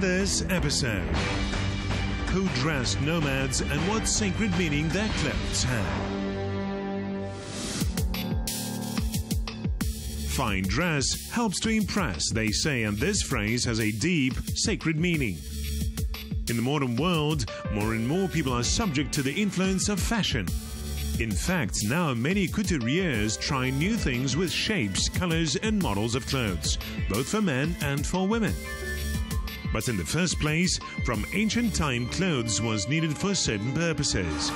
this episode, who dressed nomads and what sacred meaning their clothes had. Fine dress helps to impress, they say, and this phrase has a deep, sacred meaning. In the modern world, more and more people are subject to the influence of fashion. In fact, now many couturiers try new things with shapes, colors and models of clothes, both for men and for women. But in the first place, from ancient time, clothes was needed for certain purposes: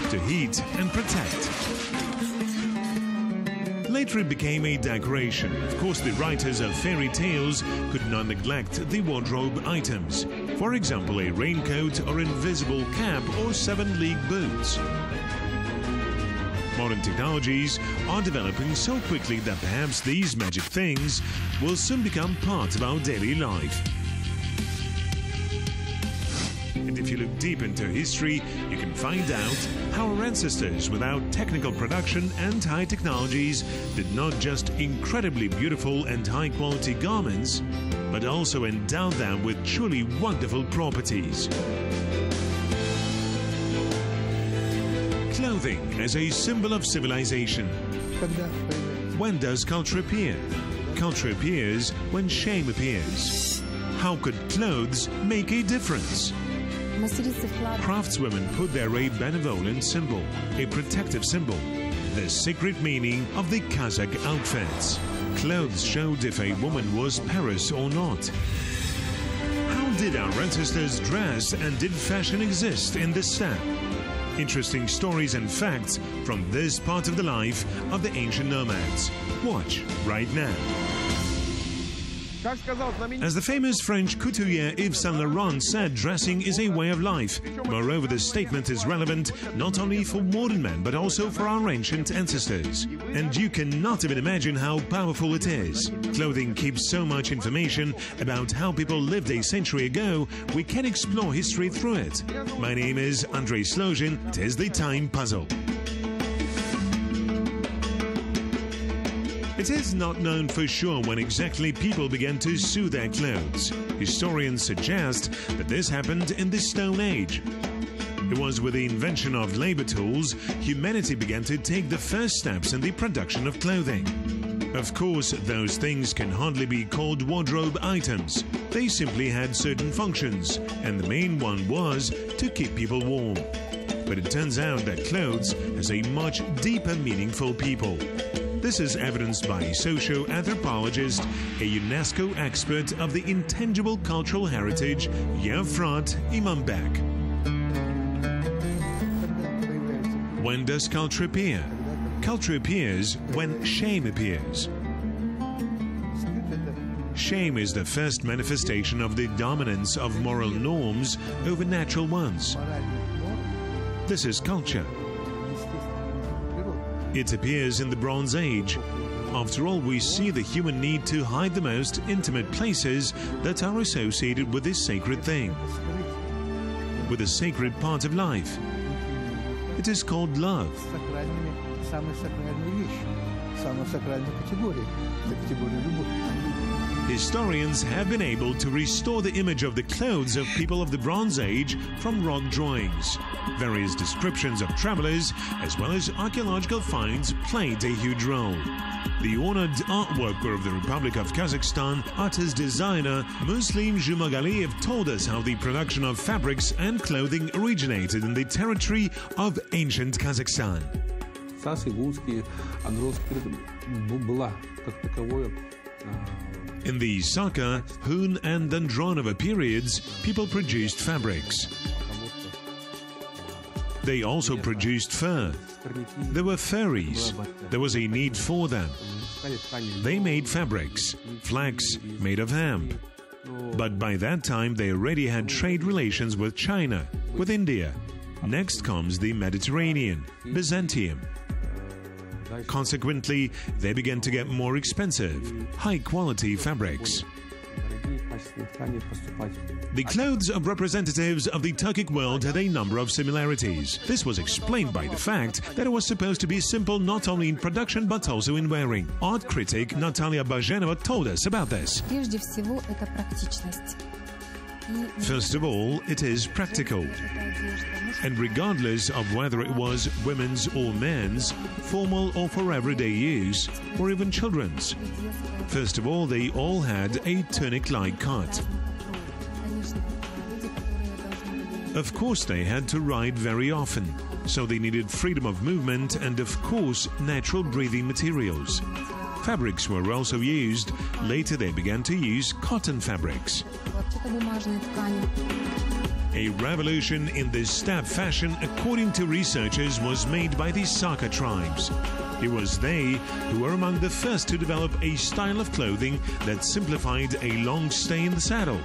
to heat and protect. Later it became a decoration. Of course, the writers of fairy tales could not neglect the wardrobe items. For example, a raincoat or invisible cap or 7-league boots. Modern technologies are developing so quickly that perhaps these magic things will soon become part of our daily life. And if you look deep into history, you can find out how our ancestors, without technical production and high technologies, did not just incredibly beautiful and high-quality garments, but also endowed them with truly wonderful properties. Clothing as a symbol of civilization. When does culture appear? Culture appears when shame appears. How could clothes make a difference? Craftswomen put there a benevolent symbol, a protective symbol, the secret meaning of the Kazakh outfits. Clothes showed if a woman was Paris or not. How did our ancestors dress, and did fashion exist in this steppe? Interesting stories and facts from this part of the life of the ancient nomads. Watch right now. As the famous French couturier Yves Saint Laurent said, dressing is a way of life. Moreover, this statement is relevant not only for modern men, but also for our ancient ancestors. And you cannot even imagine how powerful it is. Clothing keeps so much information about how people lived a century ago, we can explore history through it. My name is Andrei Slozhin. It is the Time Puzzle. It is not known for sure when exactly people began to sew their clothes. Historians suggest that this happened in the Stone Age. It was with the invention of labor tools, humanity began to take the first steps in the production of clothing. Of course, those things can hardly be called wardrobe items. They simply had certain functions, and the main one was to keep people warm. But it turns out that clothes has a much deeper meaning for people. This is evidenced by socio-anthropologist, a UNESCO expert of the intangible cultural heritage, Efrat Imambek. When does culture appear? Culture appears when shame appears. Shame is the first manifestation of the dominance of moral norms over natural ones. This is culture. It appears in the Bronze Age. After all, we see the human need to hide the most intimate places that are associated with this sacred thing, with the sacred part of life. It is called love. Historians have been able to restore the image of the clothes of people of the Bronze Age from rock drawings. Various descriptions of travelers, as well as archaeological finds, played a huge role. The honored art worker of the Republic of Kazakhstan, artist designer Muslim Jumagaliyev, told us how the production of fabrics and clothing originated in the territory of ancient Kazakhstan. In the Saka, Hun and Andronova periods, people produced fabrics. They also produced fur. There were furries. There was a need for them. They made fabrics, flax made of hemp. But by that time, they already had trade relations with China, with India. Next comes the Mediterranean, Byzantium. Consequently, they began to get more expensive, high-quality fabrics. The clothes of representatives of the Turkic world had a number of similarities. This was explained by the fact that it was supposed to be simple not only in production but also in wearing. Art critic Natalia Bajenova told us about this. First of all, it is practical. And regardless of whether it was women's or men's, formal or for everyday use, or even children's. First of all, they all had a tunic-like cut. Of course, they had to ride very often, so they needed freedom of movement and, of course, natural breathing materials. Fabrics were also used. Later, they began to use cotton fabrics. A revolution in the steppe fashion, according to researchers, was made by the Saka tribes. It was they who were among the first to develop a style of clothing that simplified a long stay in the saddle.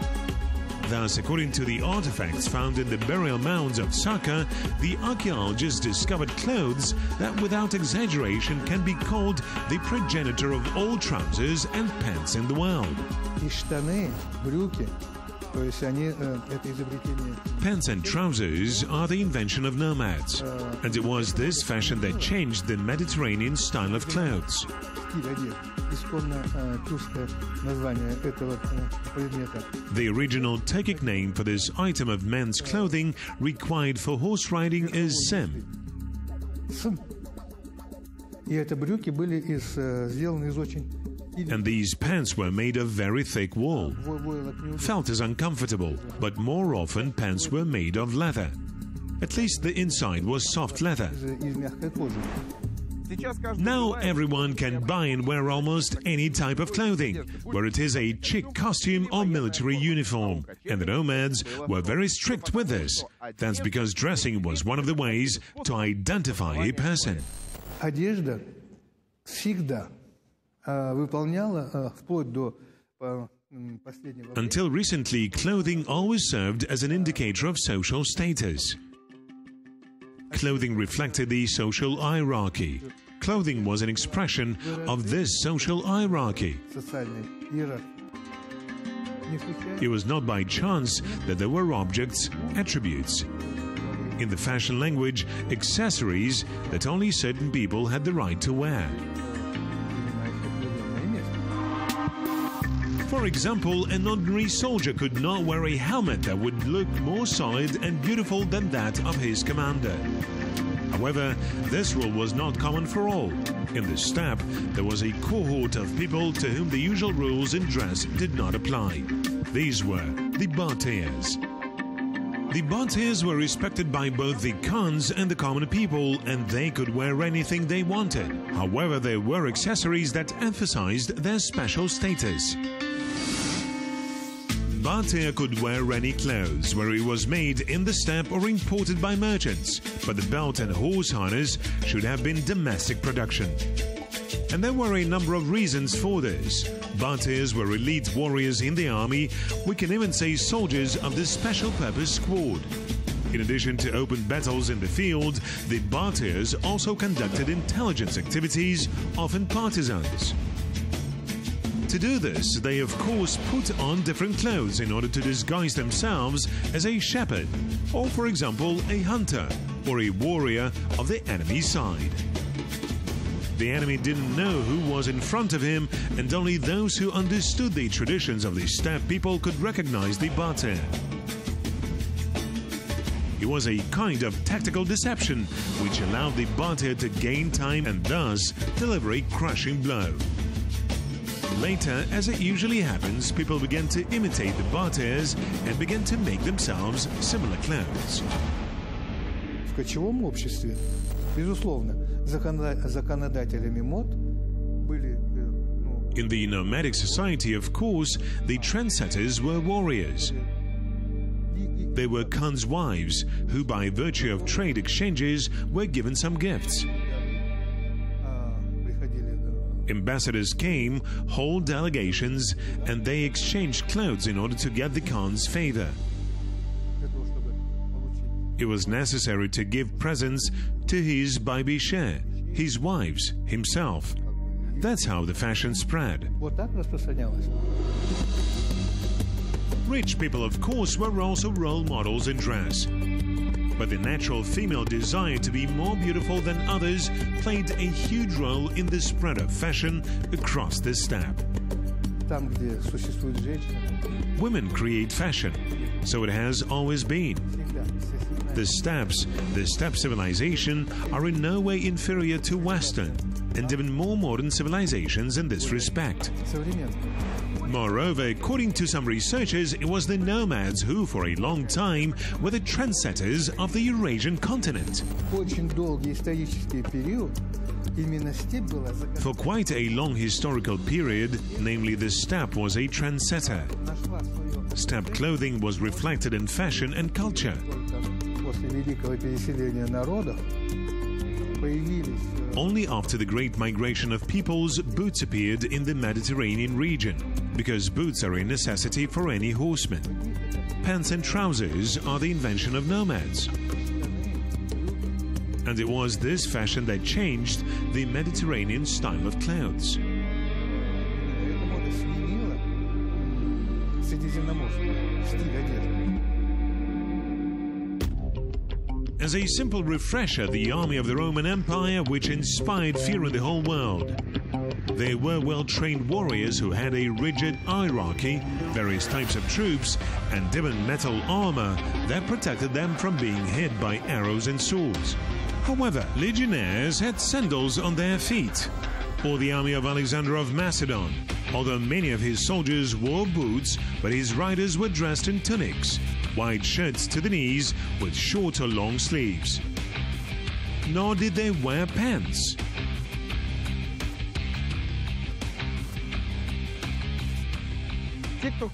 Thus, according to the artifacts found in the burial mounds of Saka, the archaeologists discovered clothes that, without exaggeration, can be called the progenitor of all trousers and pants in the world. Pants and trousers are the invention of nomads, and it was this fashion that changed the Mediterranean style of clothes. The original Turkic name for this item of men's clothing required for horse riding is sim. And these pants were made of very thick wool. Felt is uncomfortable, but more often pants were made of leather. At least the inside was soft leather. Now everyone can buy and wear almost any type of clothing, whether it is a chic costume or military uniform. And the nomads were very strict with this. That's because dressing was one of the ways to identify a person. Until recently, clothing always served as an indicator of social status. Clothing reflected the social hierarchy. Clothing was an expression of this social hierarchy. It was not by chance that there were objects, attributes. In the fashion language, accessories that only certain people had the right to wear. For example, an ordinary soldier could not wear a helmet that would look more solid and beautiful than that of his commander. However, this rule was not common for all. In the steppe, there was a cohort of people to whom the usual rules in dress did not apply. These were the Batirs. The Batirs were respected by both the Khans and the common people, and they could wear anything they wanted. However, there were accessories that emphasized their special status. Batir could wear any clothes, whether it was made in the steppe or imported by merchants, but the belt and horse harness should have been domestic production. And there were a number of reasons for this. Batirs were elite warriors in the army, we can even say soldiers of the special purpose squad. In addition to open battles in the field, the Batirs also conducted intelligence activities, often partisans. To do this, they of course put on different clothes in order to disguise themselves as a shepherd, or for example a hunter, or a warrior of the enemy side. The enemy didn't know who was in front of him, and only those who understood the traditions of the steppe people could recognize the Batir. It was a kind of tactical deception which allowed the Batir to gain time and thus deliver a crushing blow. Later, as it usually happens, people began to imitate the Batirs and began to make themselves similar clothes. В кочевом обществе, безусловно, законодателями мод были. In the nomadic society, of course, the trendsetters were warriors. They were Khan's wives, who by virtue of trade exchanges were given some gifts. Ambassadors came, whole delegations, and they exchanged clothes in order to get the Khan's favor. It was necessary to give presents to his baibishe, his wives, himself. That's how the fashion spread. Rich people, of course, were also role models in dress. But the natural female desire to be more beautiful than others played a huge role in the spread of fashion across the steppe. Там, где существует женщина, Women create fashion, so it has always been. The steppe civilization are in no way inferior to Western and even more modern civilizations in this respect. Moreover, according to some researchers, it was the nomads who, for a long time, were the trendsetters of the Eurasian continent. For quite a long historical period, namely the steppe was a trendsetter. Steppe clothing was reflected in fashion and culture. Only after the great migration of peoples, boots appeared in the Mediterranean region, because boots are a necessity for any horseman. Pants and trousers are the invention of nomads. And it was this fashion that changed the Mediterranean style of clothes. As a simple refresher, the army of the Roman Empire, which inspired fear in the whole world. They were well-trained warriors who had a rigid hierarchy, various types of troops, and even metal armor that protected them from being hit by arrows and swords. However, legionnaires had sandals on their feet, or the army of Alexander of Macedon, although many of his soldiers wore boots, but his riders were dressed in tunics, wide shirts to the knees with short or long sleeves. Nor did they wear pants.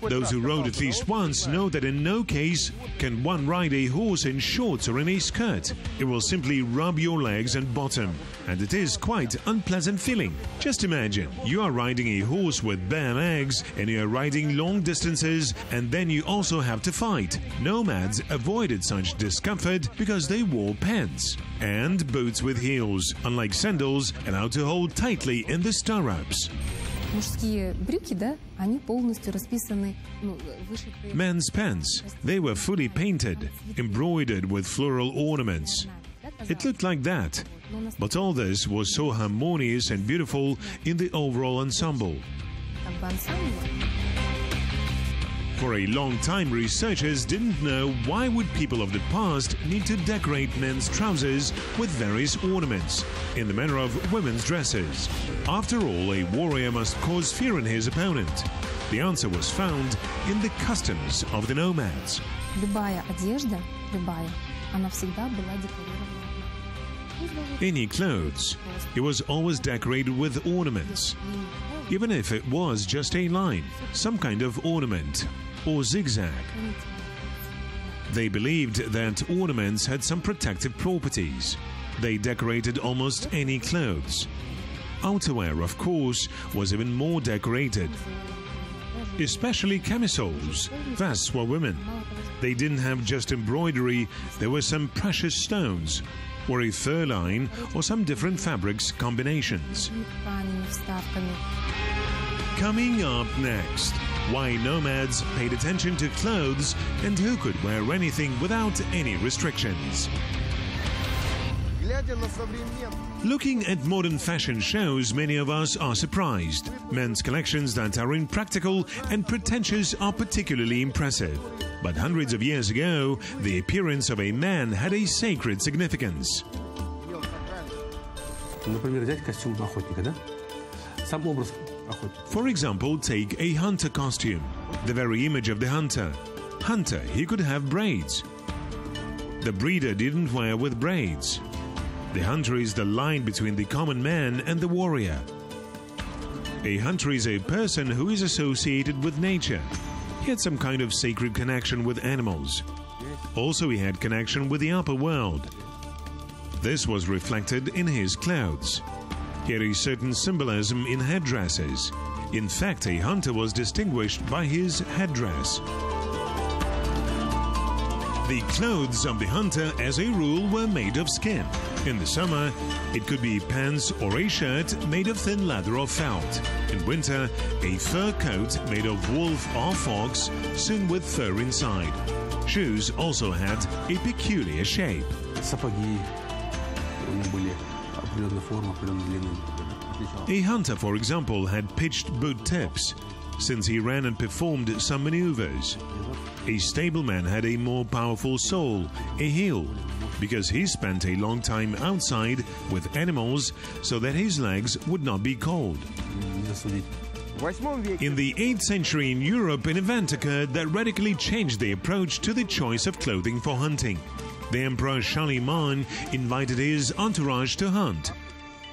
Those who rode at least once know that in no case can one ride a horse in shorts or in a skirt. It will simply rub your legs and bottom, and it is quite unpleasant feeling. Just imagine, you are riding a horse with bare legs and you are riding long distances, and then you also have to fight. Nomads avoided such discomfort because they wore pants and boots with heels, unlike sandals, allowed to hold tightly in the stirrups. Men's pants, they were fully painted, embroidered with floral ornaments. It looked like that, but all this was so harmonious and beautiful in the overall ensemble. For a long time, researchers didn't know why would people of the past need to decorate men's trousers with various ornaments in the manner of women's dresses. After all, a warrior must cause fear in his opponent. The answer was found in the customs of the nomads. Any clothes, it was always decorated with ornaments, even if it was just a line, some kind of ornament, or zigzag. They believed that ornaments had some protective properties. They decorated almost any clothes. Outerwear, of course, was even more decorated, especially camisoles, vests for women. They didn't have just embroidery, there were some precious stones, or a fur line, or some different fabrics combinations. Coming up next, why nomads paid attention to clothes and who could wear anything without any restrictions. Looking at modern fashion shows, many of us are surprised. Men's collections that are impractical and pretentious are particularly impressive. But hundreds of years ago, the appearance of a man had a sacred significance. For example, take a hunter costume, the very image of the hunter. Hunter, he could have braids. The breeder didn't wear with braids. The hunter is the line between the common man and the warrior. A hunter is a person who is associated with nature. He had some kind of sacred connection with animals. Also, he had connection with the upper world. This was reflected in his clothes. He had a certain symbolism in headdresses. In fact, a hunter was distinguished by his headdress. The clothes of the hunter, as a rule, were made of skin. In the summer, it could be pants or a shirt made of thin leather or felt. In winter, a fur coat made of wolf or fox, sewn with fur inside. Shoes also had a peculiar shape. A hunter, for example, had pitched boot tips. since he ran and performed some maneuvers. A stableman had a more powerful soul, a heel, because he spent a long time outside with animals so that his legs would not be cold. In the 8th century in Europe, an event occurred that radically changed the approach to the choice of clothing for hunting. The Emperor Charlemagne invited his entourage to hunt.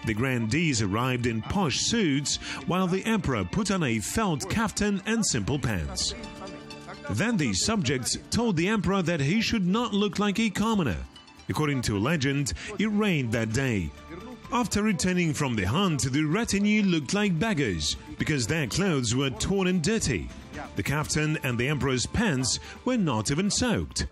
The grandees arrived in posh suits, while the emperor put on a felt kaftan and simple pants. Then the subjects told the emperor that he should not look like a commoner. According to legend, it rained that day. After returning from the hunt, the retinue looked like beggars because their clothes were torn and dirty. The kaftan and the emperor's pants were not even soaked.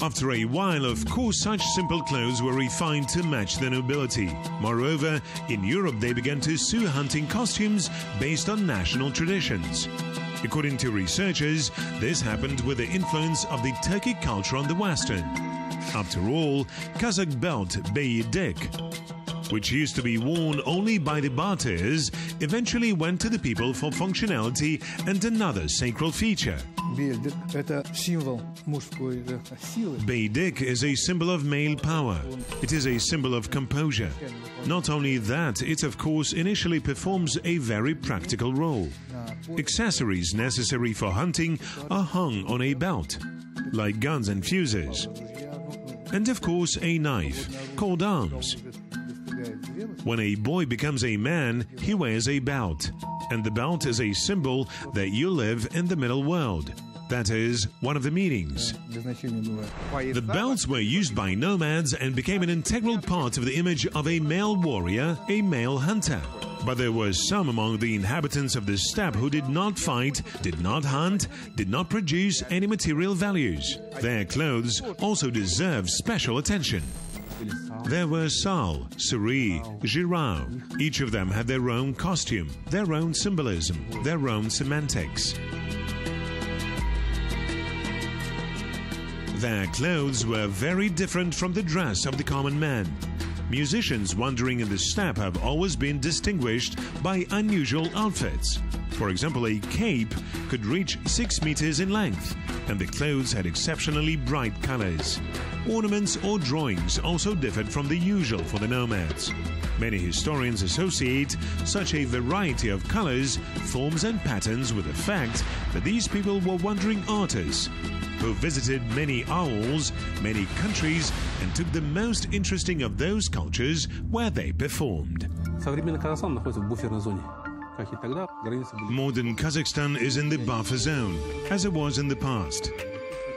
After a while, of course, such simple clothes were refined to match the nobility. Moreover, in Europe they began to sew hunting costumes based on national traditions. According to researchers, this happened with the influence of the Turkic culture on the Western. After all, Kazakh belt Beydik, which used to be worn only by the Batars, eventually went to the people for functionality and another sacral feature. Beydik is a symbol of male power. It is a symbol of composure. Not only that, it of course initially performs a very practical role. Accessories necessary for hunting are hung on a belt, like guns and fuses. And of course a knife, called arms. When a boy becomes a man, he wears a belt. And the belt is a symbol that you live in the middle world. That is one of the meanings. The belts were used by nomads and became an integral part of the image of a male warrior, a male hunter. But there were some among the inhabitants of the steppe who did not fight, did not hunt, did not produce any material values. Their clothes also deserve special attention. There were Sal, Suri, Jirau. Each of them had their own costume, their own symbolism, their own semantics. Their clothes were very different from the dress of the common man. Musicians wandering in the steppe have always been distinguished by unusual outfits. For example, a cape could reach 6 meters in length, and the clothes had exceptionally bright colors. Ornaments or drawings also differed from the usual for the nomads. Many historians associate such a variety of colors, forms and patterns with the fact that these people were wandering artists who visited many owls, many countries, and took the most interesting of those cultures where they performed. Modern Kazakhstan is in the buffer zone, as it was in the past.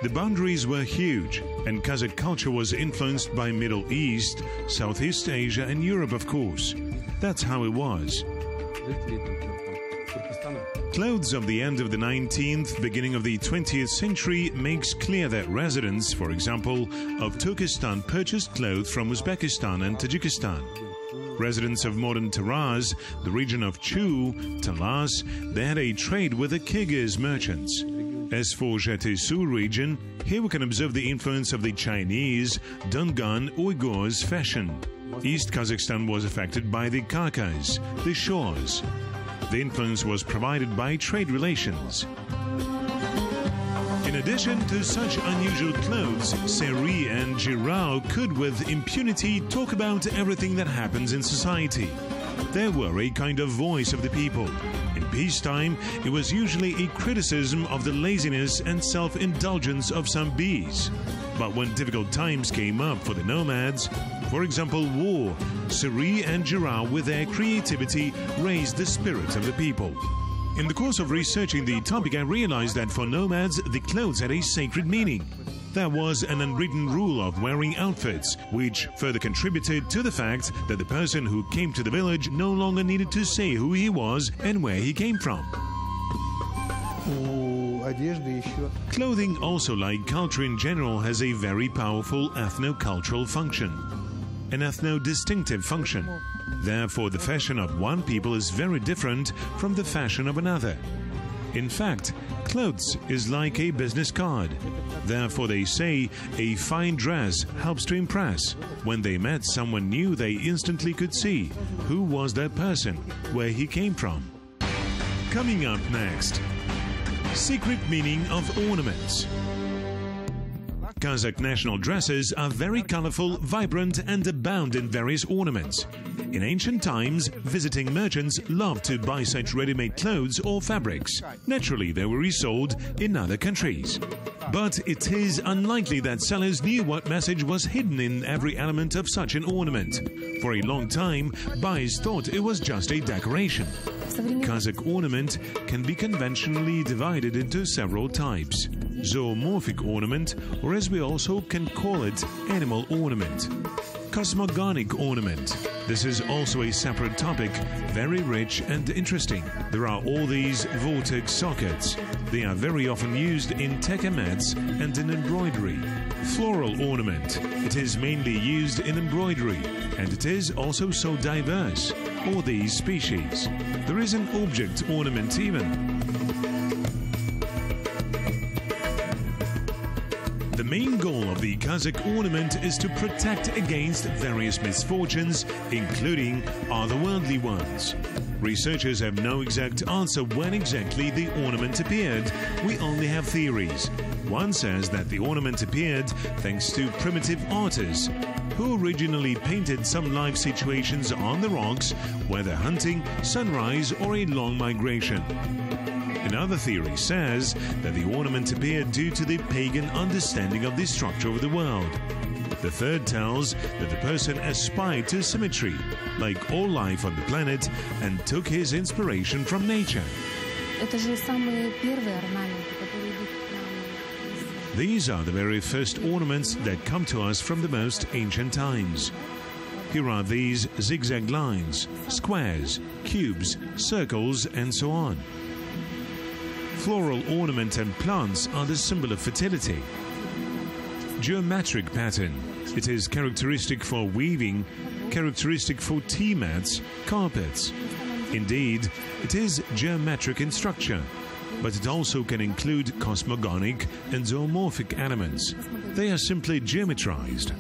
The boundaries were huge, and Kazakh culture was influenced by Middle East, Southeast Asia and Europe, of course. That's how it was. Clothes of the end of the 19th, beginning of the 20th century makes clear that residents, for example, of Turkestan purchased clothes from Uzbekistan and Tajikistan. Residents of modern Taraz, the region of Chu, Talas, they had a trade with the Kyrgyz merchants. As for Jetesu region, here we can observe the influence of the Chinese, Dongan, Uyghurs fashion. East Kazakhstan was affected by the Khakas, the Shors. The influence was provided by trade relations. In addition to such unusual clothes, Seri and Jirau could with impunity talk about everything that happens in society. They were a kind of voice of the people. In peacetime, it was usually a criticism of the laziness and self-indulgence of some bees. But when difficult times came up for the nomads, for example war, Seri and Jirau with their creativity raised the spirit of the people. In the course of researching the topic, I realized that for nomads, the clothes had a sacred meaning. There was an unwritten rule of wearing outfits, which further contributed to the fact that the person who came to the village no longer needed to say who he was and where he came from. Clothing, also like culture in general, has a very powerful ethno-cultural function, an ethno-distinctive function. Therefore, the fashion of one people is very different from the fashion of another. In fact, Clothes is like a business card. Therefore, they say a fine dress helps to impress. When they met someone new, they instantly could see who was that person, where he came from. Coming up next, secret meaning of ornaments. Kazakh national dresses are very colorful, vibrant, and abound in various ornaments. In ancient times, visiting merchants loved to buy such ready-made clothes or fabrics. Naturally, they were resold in other countries. But it is unlikely that sellers knew what message was hidden in every element of such an ornament. For a long time, buyers thought it was just a decoration. Kazakh ornament can be conventionally divided into several types. Zoomorphic ornament, or as we also can call it, animal ornament. Cosmogonic ornament. This is also a separate topic, very rich and interesting. There are all these vortex sockets. They are very often used in tekamets and in embroidery. Floral ornament. It is mainly used in embroidery, and it is also so diverse. All these species. There is an object ornament even. The main goal of the Kazakh ornament is to protect against various misfortunes, including otherworldly ones. Researchers have no exact answer when exactly the ornament appeared. We only have theories. One says that the ornament appeared thanks to primitive artists who originally painted some life situations on the rocks, whether hunting, sunrise, or a long migration. Another theory says that the ornament appeared due to the pagan understanding of the structure of the world. The third tells that the person aspired to symmetry, like all life on the planet, and took his inspiration from nature. These are the very first ornaments that come to us from the most ancient times. Here are these zigzag lines, squares, cubes, circles, and so on. Floral ornament and plants are the symbol of fertility. Geometric pattern. It is characteristic for weaving, characteristic for tea mats, carpets. Indeed, it is geometric in structure, but it also can include cosmogonic and zoomorphic elements. They are simply geometrized.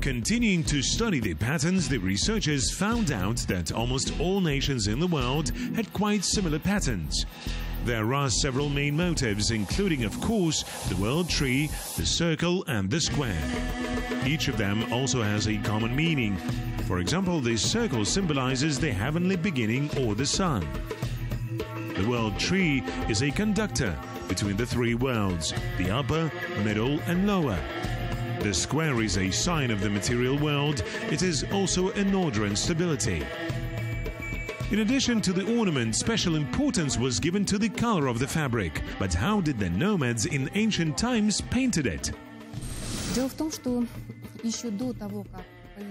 Continuing to study the patterns, the researchers found out that almost all nations in the world had quite similar patterns. There are several main motives, including, of course, the world tree, the circle, and the square. Each of them also has a common meaning. For example, the circle symbolizes the heavenly beginning or the sun. The world tree is a conductor between the three worlds, the upper, middle, and lower. The square is a sign of the material world. It is also an order and stability. In addition to the ornament, special importance was given to the color of the fabric. But how did the nomads in ancient times painted it?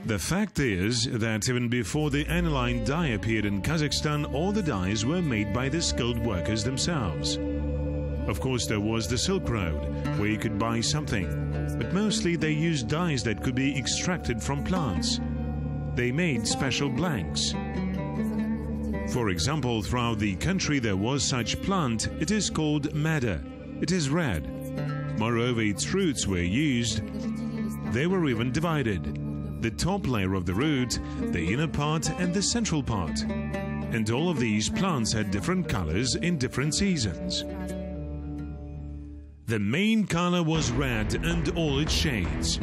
The fact is that even before the aniline dye appeared in Kazakhstan, all the dyes were made by the skilled workers themselves. Of course, there was the Silk Road, where you could buy something, but mostly they used dyes that could be extracted from plants. They made special blanks. For example, throughout the country there was such plant. It is called madder. It is red. Moreover, its roots were used. They were even divided. The top layer of the root, the inner part, and the central part. And all of these plants had different colors in different seasons. The main color was red and all its shades.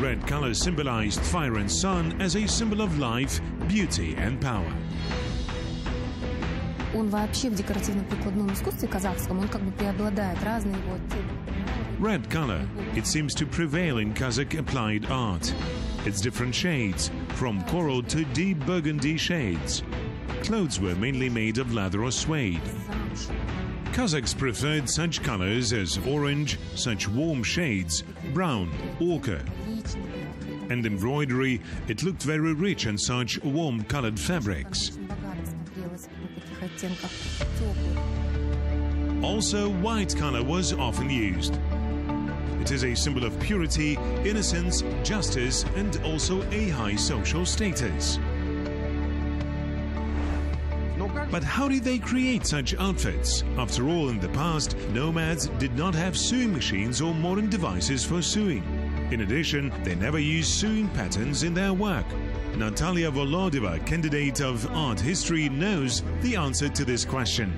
Red color symbolized fire and sun as a symbol of life, beauty, and power. Red color, it seems to prevail in Kazakh applied art. Its different shades, from coral to deep burgundy shades. Clothes were mainly made of leather or suede. Kazakhs preferred such colors as orange, such warm shades, brown, ochre. And embroidery, it looked very rich in such warm-colored fabrics. Also, white color was often used. It is a symbol of purity, innocence, justice, and also a high social status. But how did they create such outfits? After all, in the past, nomads did not have sewing machines or modern devices for sewing. In addition, they never used sewing patterns in their work. Natalia Volodeva, candidate of art history, knows the answer to this question.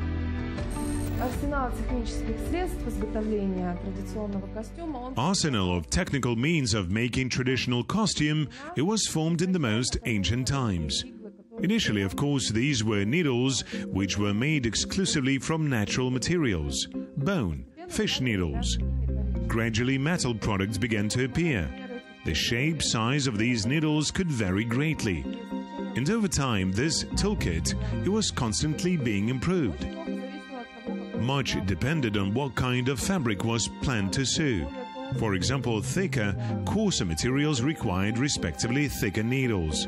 Arsenal of technical means of making traditional costume, it was formed in the most ancient times. Initially, of course, these were needles which were made exclusively from natural materials, bone, fish needles. Gradually, metal products began to appear. The shape, size of these needles could vary greatly. And over time, this toolkit, it was constantly being improved. Much depended on what kind of fabric was planned to sew. For example, thicker, coarser materials required respectively thicker needles.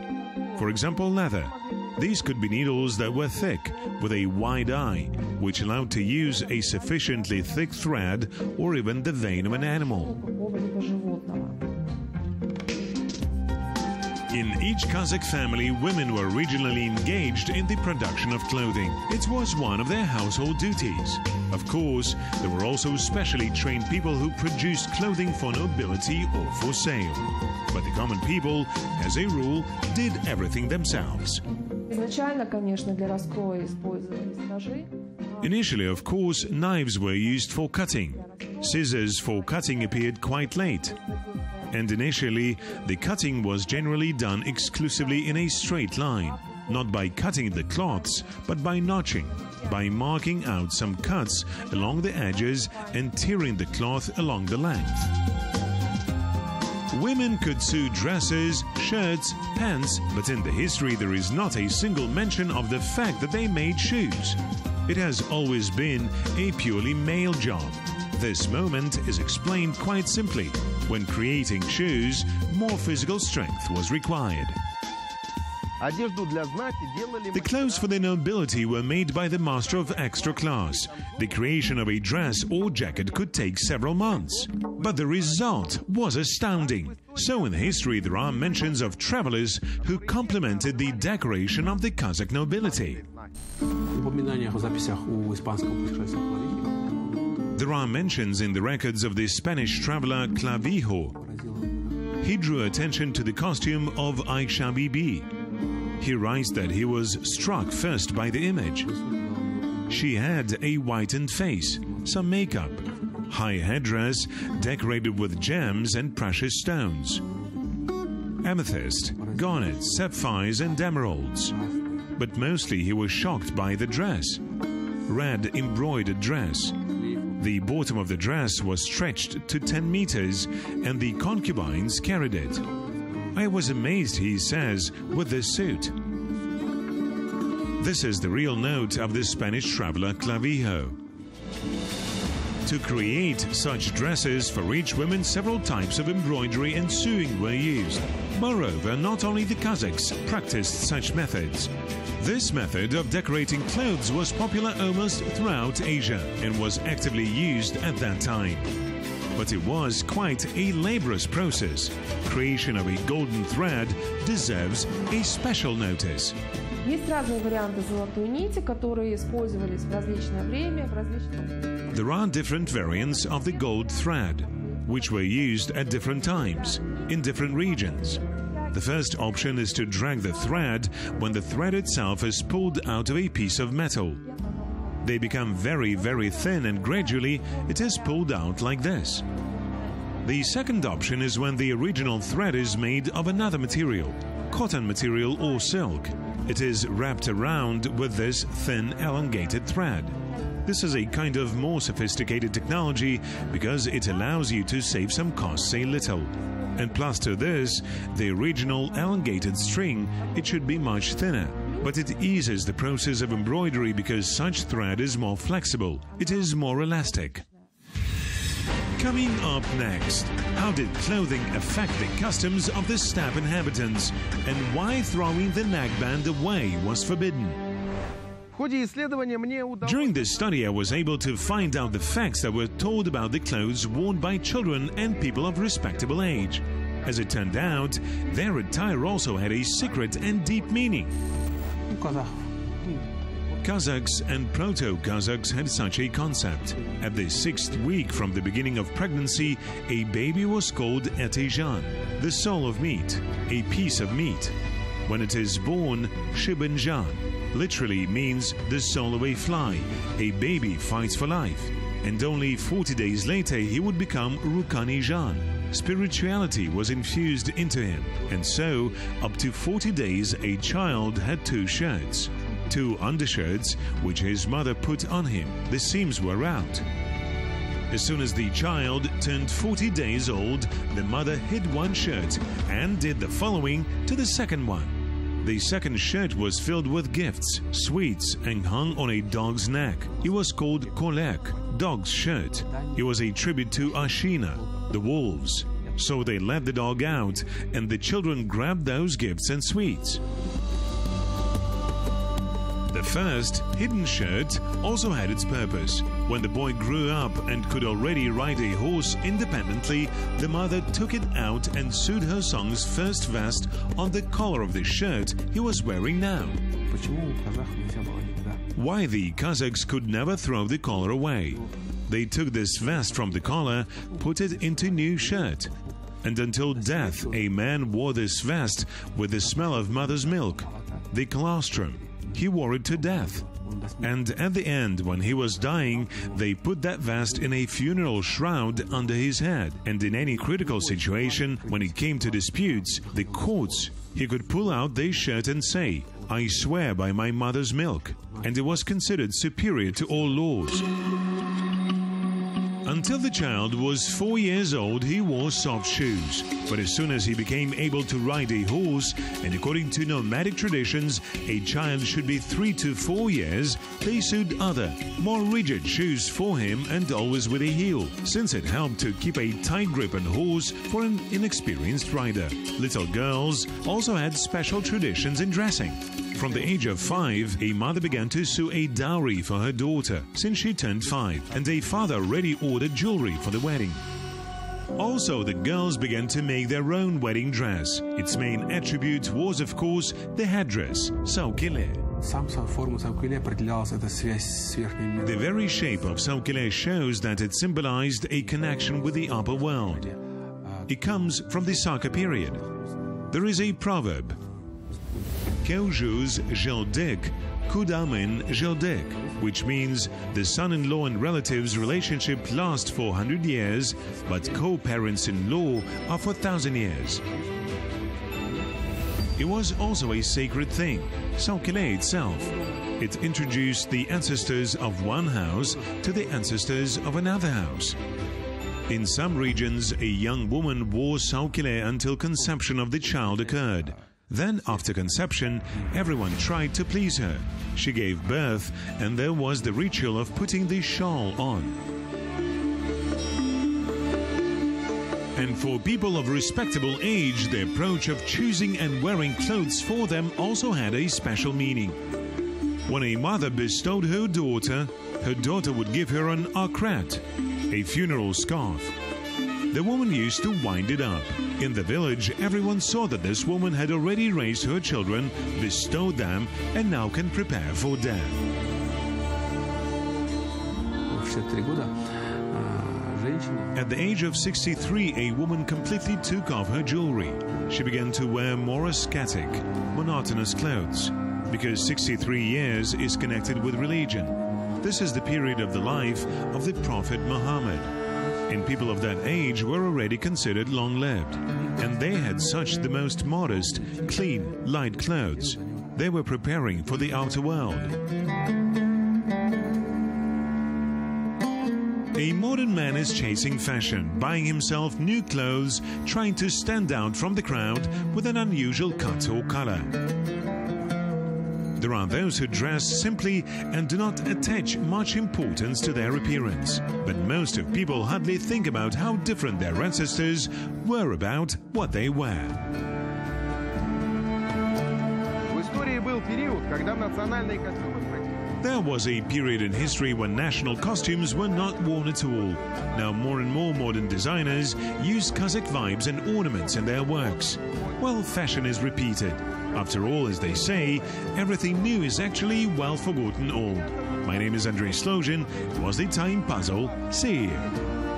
For example, leather. These could be needles that were thick, with a wide eye, which allowed to use a sufficiently thick thread or even the vein of an animal. In each Kazakh family, women were originally engaged in the production of clothing. It was one of their household duties. Of course, there were also specially trained people who produced clothing for nobility or for sale. But the common people, as a rule, did everything themselves. Initially, of course, knives were used for cutting. Scissors for cutting appeared quite late. And initially, the cutting was generally done exclusively in a straight line, not by cutting the cloths, but by notching, by marking out some cuts along the edges and tearing the cloth along the length. Women could sew dresses, shirts, pants, but in the history there is not a single mention of the fact that they made shoes. It has always been a purely male job. This moment is explained quite simply. When creating shoes, more physical strength was required. The clothes for the nobility were made by the master of extra class. The creation of a dress or jacket could take several months. But the result was astounding. So in history there are mentions of travelers who complimented the decoration of the Kazakh nobility. There are mentions in the records of the Spanish traveler Clavijo. He drew attention to the costume of Aisha Bibi. He writes that he was struck first by the image. She had a whitened face, some makeup, high headdress decorated with gems and precious stones, amethyst, garnet, sapphires and emeralds. But mostly he was shocked by the dress. Red embroidered dress. The bottom of the dress was stretched to 10 meters and the concubines carried it. I was amazed, he says, with this suit. This is the real note of the Spanish traveler Clavijo. To create such dresses for rich women, several types of embroidery and sewing were used. Moreover, not only the Kazakhs practiced such methods. This method of decorating clothes was popular almost throughout Asia and was actively used at that time. But it was quite a laborious process. Creation of a golden thread deserves a special notice. There are different variants of the gold thread, which were used at different times, in different regions. The first option is to drag the thread when the thread itself is pulled out of a piece of metal. They become very, very thin and gradually it is pulled out like this. The second option is when the original thread is made of another material, cotton material or silk. It is wrapped around with this thin, elongated thread. This is a kind of more sophisticated technology because it allows you to save some costs a little. And plus to this, the original elongated string, it should be much thinner. But it eases the process of embroidery because such thread is more flexible. It is more elastic. Coming up next, how did clothing affect the customs of the steppe inhabitants and why throwing the neckband away was forbidden? During this study, I was able to find out the facts that were told about the clothes worn by children and people of respectable age. As it turned out, their attire also had a secret and deep meaning. Kazakhs and Proto-Kazakhs had such a concept. At the 6th week from the beginning of pregnancy, a baby was called Etejan, the soul of meat, a piece of meat. When it is born, Shibenjan literally means the soul of a fly. A baby fights for life. And only 40 days later, he would become Rukanijan. Spirituality was infused into him. And so, up to 40 days, a child had 2 shirts. 2 undershirts, which his mother put on him. The seams were out. As soon as the child turned 40 days old, the mother hid 1 shirt and did the following to the second one. The second shirt was filled with gifts, sweets, and hung on a dog's neck. It was called Kolek, dog's shirt. It was a tribute to Ashina, the wolves. So they let the dog out, and the children grabbed those gifts and sweets. The first, hidden shirt, also had its purpose. When the boy grew up and could already ride a horse independently, the mother took it out and sewed her son's first vest on the collar of the shirt he was wearing now. Why the Kazakhs could never throw the collar away? They took this vest from the collar, put it into new shirt. And until death, a man wore this vest with the smell of mother's milk, the colostrum. He wore it to death. And at the end, when he was dying, they put that vest in a funeral shroud under his head. And in any critical situation, when it came to disputes, the courts, he could pull out this shirt and say, "I swear by my mother's milk." And it was considered superior to all laws. Until the child was 4 years old, he wore soft shoes. But as soon as he became able to ride a horse, and according to nomadic traditions, a child should be 3 to 4 years, they sewed other, more rigid shoes for him and always with a heel, since it helped to keep a tight grip on horse for an inexperienced rider. Little girls also had special traditions in dressing. From the age of 5, a mother began to sew a dowry for her daughter since she turned 5, and a father already ordered jewelry for the wedding. Also, the girls began to make their own wedding dress. Its main attribute was, of course, the headdress, saukile. The very shape of saukile shows that it symbolized a connection with the upper world. It comes from the Saka period. There is a proverb, Keujuz Jeldek, Kudamin Jeldek, which means the son-in-law and relatives' relationship lasts for 100 years, but co-parents-in-law are for 1,000 years. It was also a sacred thing, saukile itself. It introduced the ancestors of one house to the ancestors of another house. In some regions, a young woman wore saukile until conception of the child occurred. Then, after conception, everyone tried to please her. She gave birth, and there was the ritual of putting the shawl on. And for people of respectable age, the approach of choosing and wearing clothes for them also had a special meaning. When a mother bestowed her daughter would give her an akrat, a funeral scarf. The woman used to wind it up. In the village, everyone saw that this woman had already raised her children, bestowed them, and now can prepare for death. At the age of 63, a woman completely took off her jewelry. She began to wear more ascetic, monotonous clothes, because 63 years is connected with religion. This is the period of the life of the Prophet Muhammad. And people of that age were already considered long-lived. And they had such the most modest, clean, light clothes. They were preparing for the outer world. A modern man is chasing fashion, buying himself new clothes, trying to stand out from the crowd with an unusual cut or color. There are those who dress simply and do not attach much importance to their appearance. But most of people hardly think about how different their ancestors were about what they wear. There was a period in history when national costumes were not worn at all. Now more and more modern designers use Kazakh vibes and ornaments in their works. Well, fashion is repeated. After all, as they say, everything new is actually well forgotten old. My name is Andrei Slozhin. It was the Time Puzzle. See you.